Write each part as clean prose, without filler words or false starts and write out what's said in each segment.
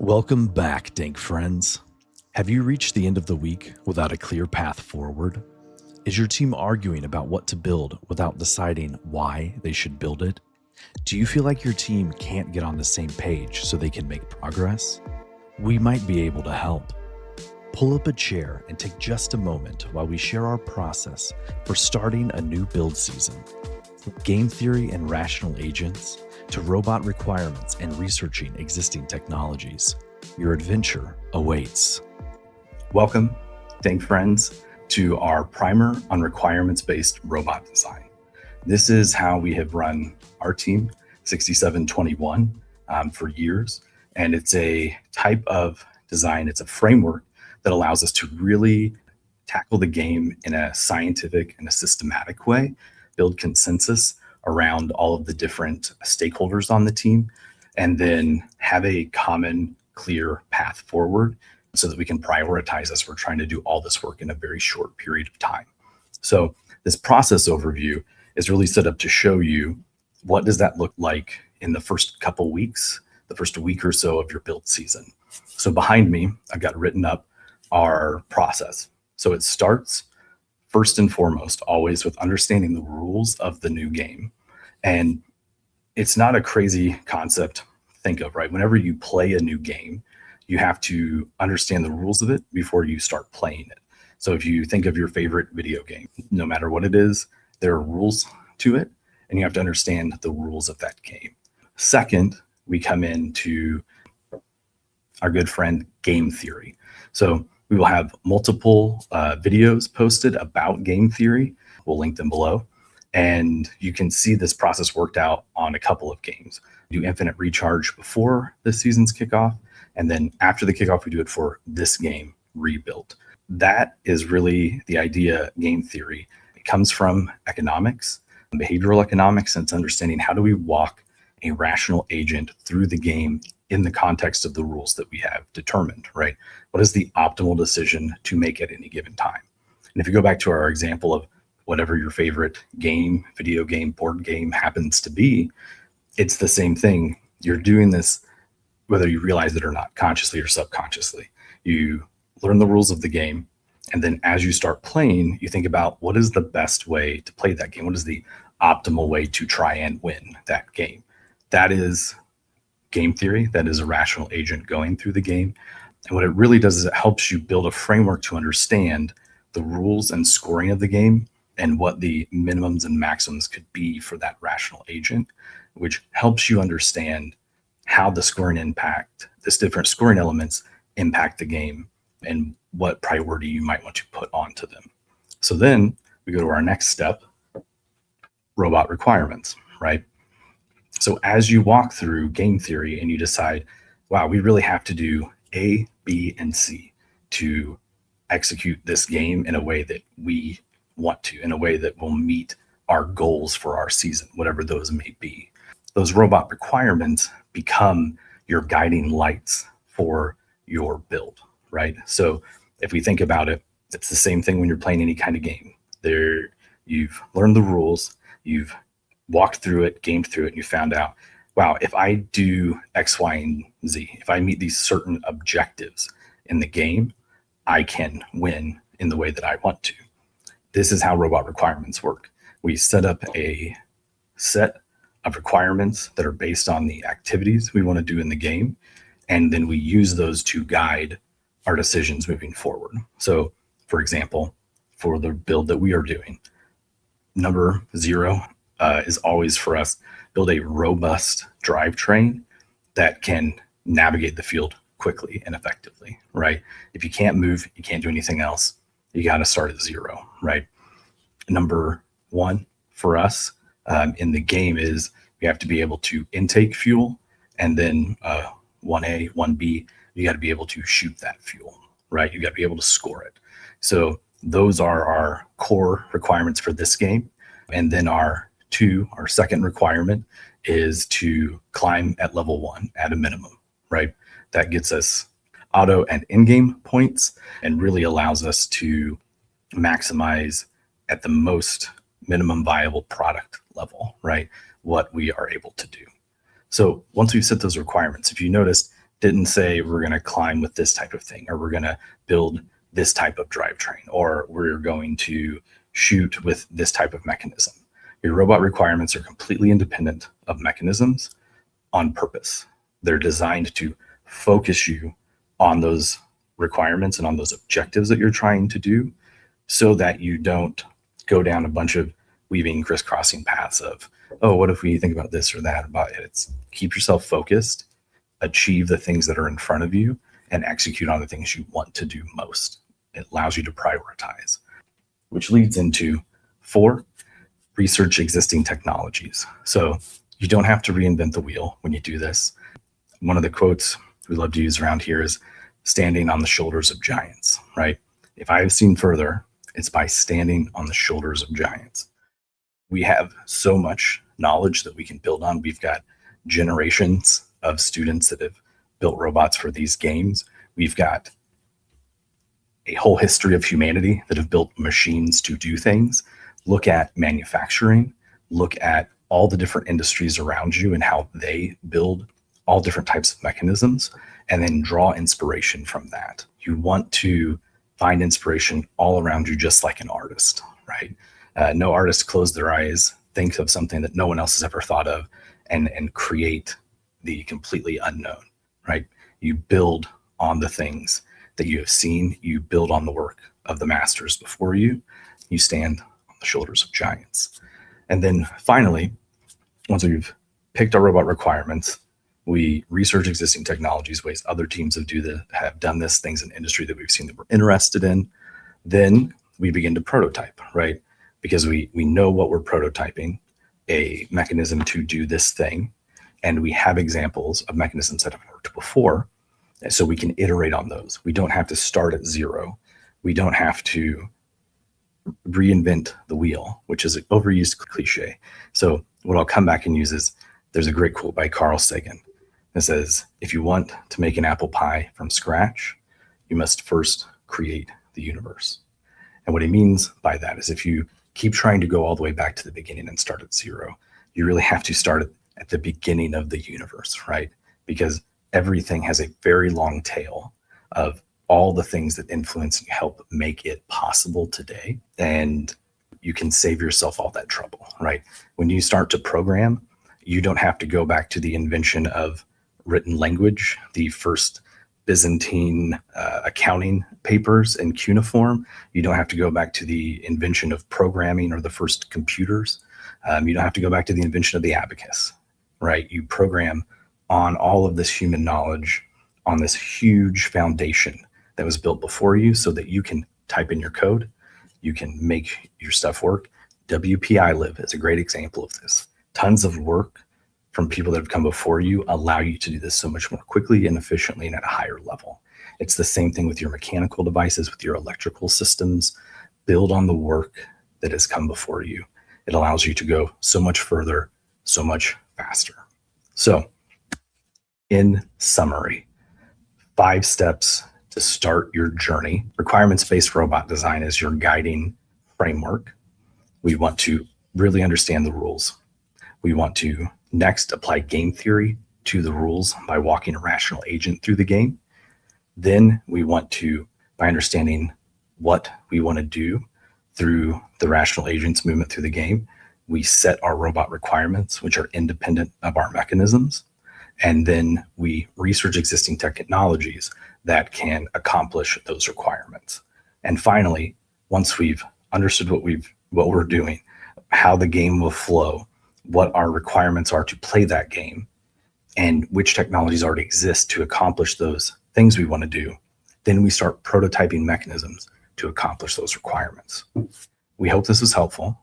Welcome back, Dank friends. Have you reached the end of the week without a clear path forward? Is your team arguing about what to build without deciding why they should build it? Do you feel like your team can't get on the same page so they can make progress? We might be able to help. Pull up a chair and take just a moment while we share our process for starting a new build season. From game theory and rational agents to robot requirements and researching existing technologies, your adventure awaits. Welcome, Dank friends, to our primer on requirements-based robot design. This is how we have run our team, 6721, for years. And it's a type of design, it's a framework that allows us to really tackle the game in a scientific and a systematic way, build consensus around all of the different stakeholders on the team, and then have a common, clear path forward so that we can prioritize as we're trying to do all this work in a very short period of time. So this process overview is really set up to show you what does that look like in the first couple weeks, the first week or so of your build season. So behind me, I've got written up our process. So it starts first and foremost, always with understanding the rules of the new game. And it's not a crazy concept to think of, right? Whenever you play a new game, you have to understand the rules of it before you start playing it. So if you think of your favorite video game, no matter what it is, there are rules to it, and you have to understand the rules of that game. Second, we come into our good friend game theory. So we will have multiple videos posted about game theory. We'll link them below. And you can see this process worked out on a couple of games. We do infinite recharge before the season's kickoff. And then after the kickoff, we do it for this game, Rebuild. That is really the idea, game theory. It comes from economics, behavioral economics, and it's understanding how do we walk a rational agent through the game in the context of the rules that we have determined, right? What is the optimal decision to make at any given time? And if you go back to our example of whatever your favorite game, video game, board game happens to be, it's the same thing. You're doing this whether you realize it or not, consciously or subconsciously. You learn the rules of the game, and then as you start playing, you think about what is the best way to play that game? What is the optimal way to try and win that game? That is game theory. That is a rational agent going through the game. And what it really does is it helps you build a framework to understand the rules and scoring of the game and what the minimums and maximums could be for that rational agent, which helps you understand how the scoring impact, this different scoring elements impact the game and what priority you might want to put onto them. So then we go to our next step, robot requirements, right? So as you walk through game theory and you decide, wow, we really have to do A, B, and C to execute this game in a way that we want to, in a way that will meet our goals for our season, whatever those may be. Those robot requirements become your guiding lights for your build, right? So if we think about it, it's the same thing when you're playing any kind of game. You've learned the rules, you've walked through it, gamed through it, and you found out, wow, if I do X, Y, and Z, if I meet these certain objectives in the game, I can win in the way that I want to. This is how robot requirements work. We set up a set of requirements that are based on the activities we want to do in the game, and then we use those to guide our decisions moving forward. So, for example, for the build that we are doing, number 0 is always for us, build a robust drivetrain that can navigate the field quickly and effectively, right? If you can't move, you can't do anything else, you got to start at 0, right? Number 1 for us in the game is we have to be able to intake fuel, and then 1A, 1B, you got to be able to shoot that fuel, right? You got to be able to score it. So those are our core requirements for this game. And then our second requirement is to climb at level 1 at a minimum, right? That gets us auto and in-game points and really allows us to maximize at the most minimum viable product level, right? What we are able to do. So once we've set those requirements, if you noticed, Didn't say we're going to climb with this type of thing, or we're going to build this type of drivetrain, or we're going to shoot with this type of mechanism. Your robot requirements are completely independent of mechanisms on purpose. They're designed to focus you on those requirements and on those objectives that you're trying to do, so that you don't go down a bunch of weaving, crisscrossing paths of, oh, what if we think about this or that about it? It's keep yourself focused, achieve the things that are in front of you, and execute on the things you want to do most. It allows you to prioritize, which leads into 4, research existing technologies. So you don't have to reinvent the wheel when you do this. One of the quotes we love to use around here is standing on the shoulders of giants, right? If I have seen further, it's by standing on the shoulders of giants. We have so much knowledge that we can build on. We've got generations of students that have built robots for these games. We've got a whole history of humanity that have built machines to do things. Look at manufacturing, look at all the different industries around you and how they build all different types of mechanisms, and then draw inspiration from that. You want to find inspiration all around you, just like an artist, right? No artist closes their eyes, think of something that no one else has ever thought of, and create the completely unknown, right? You build on the things that you have seen. You build on the work of the masters before you. You stand on the shoulders of giants. And then finally, once we've picked our robot requirements, we research existing technologies, ways other teams have done this, things in industry that we've seen that we're interested in. Then we begin to prototype, right? Because we know what we're prototyping, a mechanism to do this thing, and we have examples of mechanisms that have worked before, so we can iterate on those. We don't have to start at zero. We don't have to reinvent the wheel, which is an overused cliche. So what I'll come back and use is, there's a great quote by Carl Sagan that says, if you want to make an apple pie from scratch, you must first create the universe. And what he means by that is, if you keep trying to go all the way back to the beginning and start at zero, you really have to start at the beginning of the universe, right? Because everything has a very long tail of all the things that influence and help make it possible today. And you can save yourself all that trouble, right? When you start to program, you don't have to go back to the invention of written language, the first Byzantine accounting papers in cuneiform. You don't have to go back to the invention of programming or the first computers. You don't have to go back to the invention of the abacus, right? You program on all of this human knowledge, on this huge foundation that was built before you, so that you can type in your code, you can make your stuff work. WPI Live is a great example of this. Tons of work from people that have come before you allow you to do this so much more quickly and efficiently and at a higher level. It's the same thing with your mechanical devices, with your electrical systems. Build on the work that has come before you. It allows you to go so much further, so much faster. So, in summary, 5 steps to start your journey. Requirements-based robot design is your guiding framework. We want to really understand the rules. We want to next apply game theory to the rules by walking a rational agent through the game. Then we want to, by understanding what we want to do through the rational agent's movement through the game, we set our robot requirements, which are independent of our mechanisms. And then we research existing technologies that can accomplish those requirements. And finally, once we've understood what we're doing, how the game will flow, what our requirements are to play that game, and which technologies already exist to accomplish those things we want to do, then we start prototyping mechanisms to accomplish those requirements. We hope this was helpful.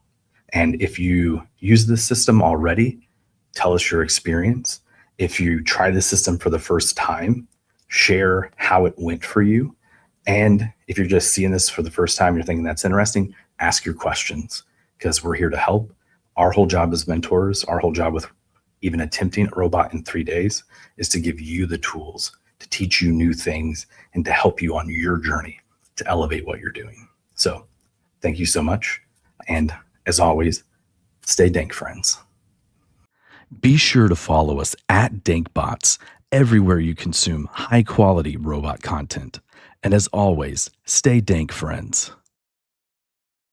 And if you use this system already, tell us your experience. If you try the system for the first time, share how it went for you. And if you're just seeing this for the first time, you're thinking that's interesting, ask your questions, because we're here to help. Our whole job as mentors, our whole job with even attempting a robot in 3 days, is to give you the tools, to teach you new things, and to help you on your journey to elevate what you're doing. So thank you so much. And as always, stay dank, friends. Be sure to follow us at DankBots everywhere you consume high quality robot content. And as always, stay dank, friends.